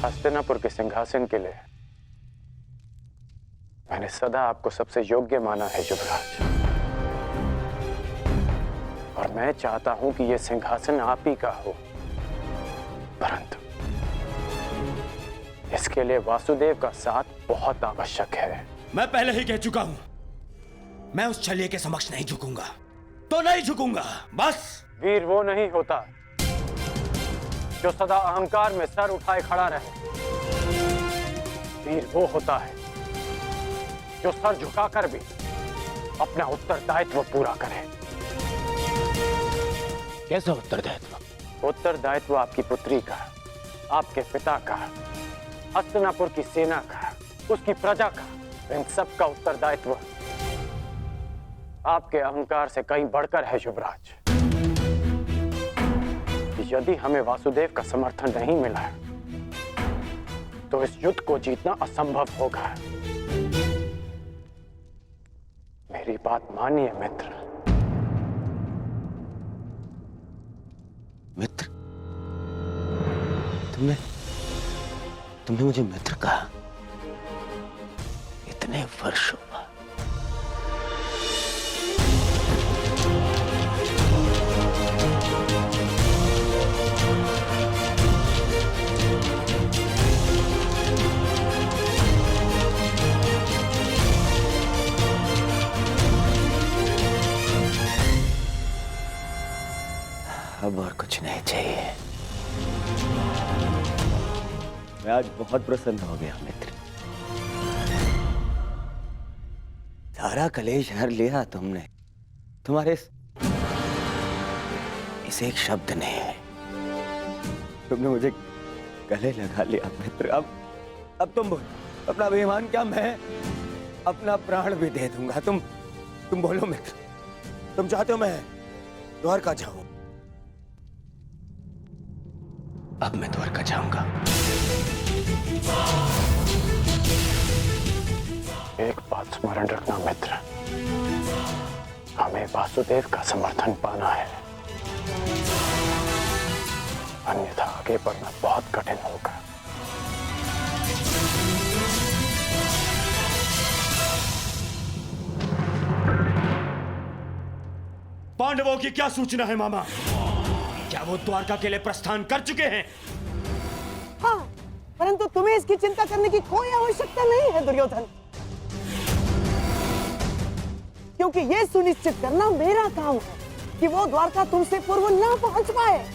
हस्तिनापुर के सिंहासन के लिए मैंने सदा आपको सबसे योग्य माना है युवराज, और मैं चाहता हूं कि यह सिंहासन आप ही का हो, परंतु इसके लिए वासुदेव का साथ बहुत आवश्यक है। मैं पहले ही कह चुका हूं, मैं उस छलिए के समक्ष नहीं झुकूंगा, तो नहीं झुकूंगा, बस। वीर वो नहीं होता जो सदा अहंकार में सर उठाए खड़ा रहे। वीर वो होता है जो सर झुकाकर भी अपना उत्तरदायित्व पूरा करे। कैसा उत्तरदायित्व? उत्तरदायित्व आपकी पुत्री का, आपके पिता का, हस्तिनापुर की सेना का, उसकी प्रजा का, इन सब का उत्तरदायित्व आपके अहंकार से कहीं बढ़कर है युवराज। यदि हमें वासुदेव का समर्थन नहीं मिला तो इस युद्ध को जीतना असंभव होगा। मेरी बात मानिए मित्र। मित्र? तुमने मुझे मित्र कहा इतने वर्षों बाद। अब और कुछ नहीं चाहिए। मैं आज बहुत प्रसन्न हो गया मित्र। सारा कलेश हर लिया तुमने। तुम्हारे इस एक शब्द ने तुमने मुझे गले लगा लिया मित्र। अब तुम बोलो, अपना अभिमान क्या, मैं अपना प्राण भी दे दूंगा। तुम बोलो मित्र, तुम चाहते हो मैं द्वारका जाऊं? अब मैं द्वारका जाऊंगा। एक बात स्मरण रखना मित्र, हमें वासुदेव का समर्थन पाना है, अन्यथा आगे बढ़ना बहुत कठिन होगा। पांडवों की क्या सूचना है मामा? क्या वो द्वारका के लिए प्रस्थान कर चुके हैं? हाँ, परंतु तुम्हें इसकी चिंता करने की कोई आवश्यकता नहीं है दुर्योधन, क्योंकि ये सुनिश्चित करना मेरा काम है कि वो द्वारका तुमसे पूर्व ना पहुंच पाए।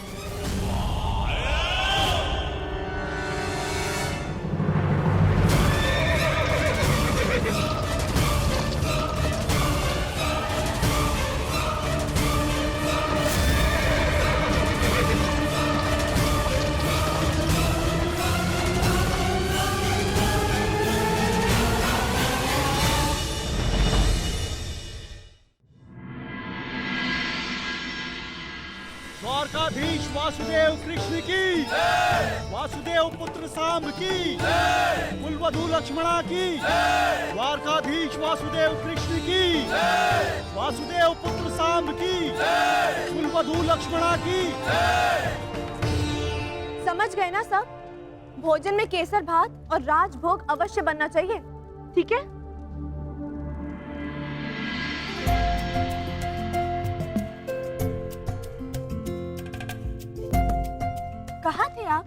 द्वारकाधीश वासुदेव कृष्ण की, वासुदेव पुत्र सांब की, कुलवधू लक्ष्मणा की, द्वारकाधीश वासुदेव कृष्ण की, वासुदेव पुत्र सांब की, कुलवधू लक्ष्मणा की। समझ गए ना सब? भोजन में केसर भात और राजभोग अवश्य बनना चाहिए, ठीक है? कहाँ थे आप?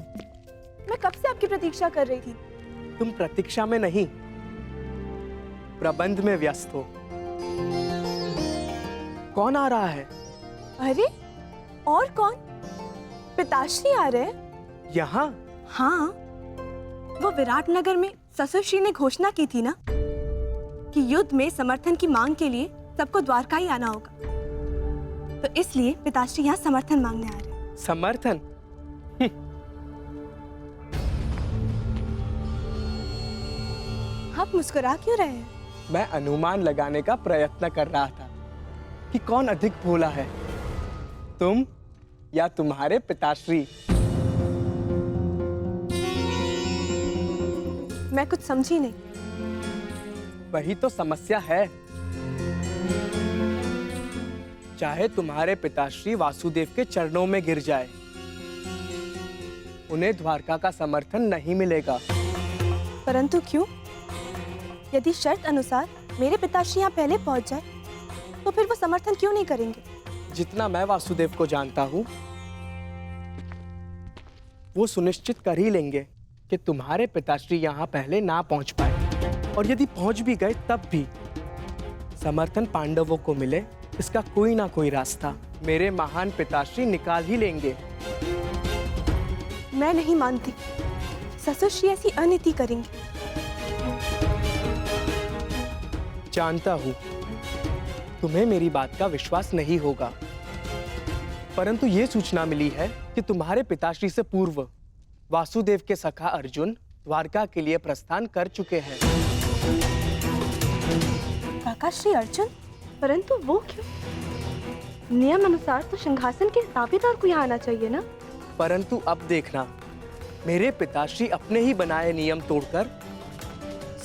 मैं कब से आपकी प्रतीक्षा कर रही थी। तुम प्रतीक्षा में नहीं, प्रबंध में व्यस्त हो। कौन आ रहा है? अरे और कौन? पिताश्री आ रहे हैं। यहाँ? हाँ, वो विराटनगर में ससुरश्री ने घोषणा की थी ना कि युद्ध में समर्थन की मांग के लिए सबको द्वारका ही आना होगा, तो इसलिए पिताश्री यहाँ समर्थन मांगने आ रहे हैं। समर्थन? आप मुस्कुरा क्यों रहे हैं? मैं अनुमान लगाने का प्रयत्न कर रहा था कि कौन अधिक भोला है, तुम या तुम्हारे पिताश्री। मैं कुछ समझी नहीं। वही तो समस्या है। चाहे तुम्हारे पिताश्री वासुदेव के चरणों में गिर जाए, उन्हें द्वारका का समर्थन नहीं मिलेगा। परंतु क्यों? यदि शर्त अनुसार मेरे पिताश्री यहाँ पहले पहुँच जाए तो फिर वो समर्थन क्यों नहीं करेंगे? जितना मैं वासुदेव को जानता हूँ, वो सुनिश्चित कर ही लेंगे कि तुम्हारे पिताश्री यहाँ पहले ना पहुँच पाए, और यदि पहुँच भी गए तब भी समर्थन पांडवों को मिले, इसका कोई ना कोई रास्ता मेरे महान पिताश्री निकाल ही लेंगे। मैं नहीं मानती ससुर श्री ऐसी अनीति करेंगे। जानता हूँ तुम्हें मेरी बात का विश्वास नहीं होगा, परंतु ये सूचना मिली है कि तुम्हारे पिताश्री से पूर्व वासुदेव के सखा अर्जुन द्वारका के लिए प्रस्थान कर चुके हैं। काका श्री अर्जुन? परंतु वो क्यों? नियम अनुसार तो सिंहासन के दावेदार को यहाँ आना चाहिए ना? परंतु अब देखना, मेरे पिताश्री अपने ही बनाए नियम तोड़कर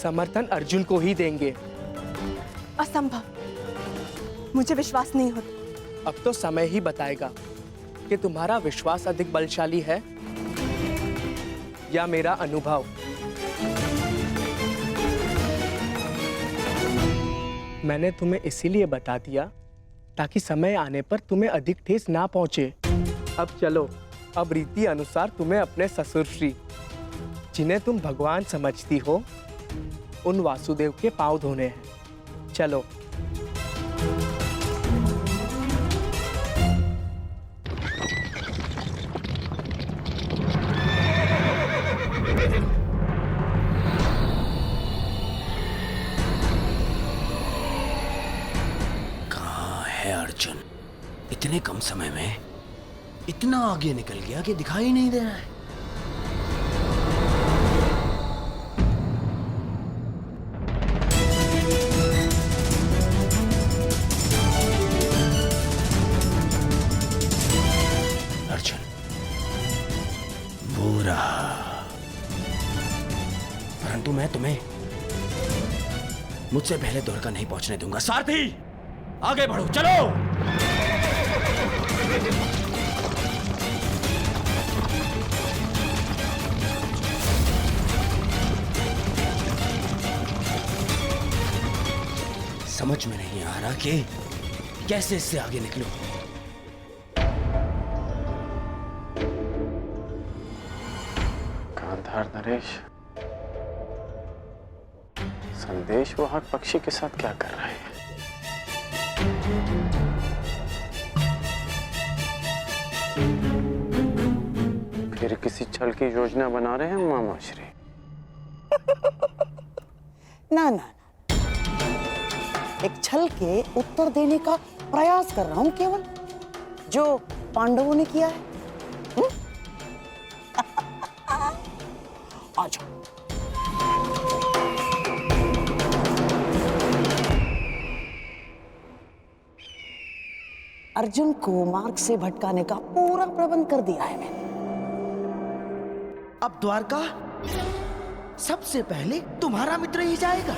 समर्थन अर्जुन को ही देंगे। असंभव, मुझे विश्वास नहीं होता। अब तो समय ही बताएगा कि तुम्हारा विश्वास अधिक बलशाली है या मेरा अनुभव। मैंने तुम्हें इसीलिए बता दिया ताकि समय आने पर तुम्हें अधिक ठेस ना पहुंचे। अब चलो, अब रीति अनुसार तुम्हें अपने ससुरश्री, जिन्हें तुम भगवान समझती हो, उन वासुदेव के पांव धोने हैं। चलो। अर्जुन इतने कम समय में इतना आगे निकल गया कि दिखाई नहीं दे रहा है। अर्जुन, वो रहा। परंतु मैं तुम्हें मुझसे पहले द्वारका नहीं पहुंचने दूंगा। सारथी, आगे बढ़ो, चलो। समझ में नहीं आ रहा कि कैसे इससे आगे निकलूं। गांधार नरेश, संदेश वाहक पक्षी के साथ क्या कर रहे हैं? फिर किसी छल की योजना बना रहे हैं मामाश्री? ना ना, एक छल के उत्तर देने का प्रयास कर रहा हूं केवल, जो पांडवों ने किया है। आ जाओ। अर्जुन को मार्ग से भटकाने का पूरा प्रबंध कर दिया है मैंने। अब द्वारका सबसे पहले तुम्हारा मित्र ही जाएगा।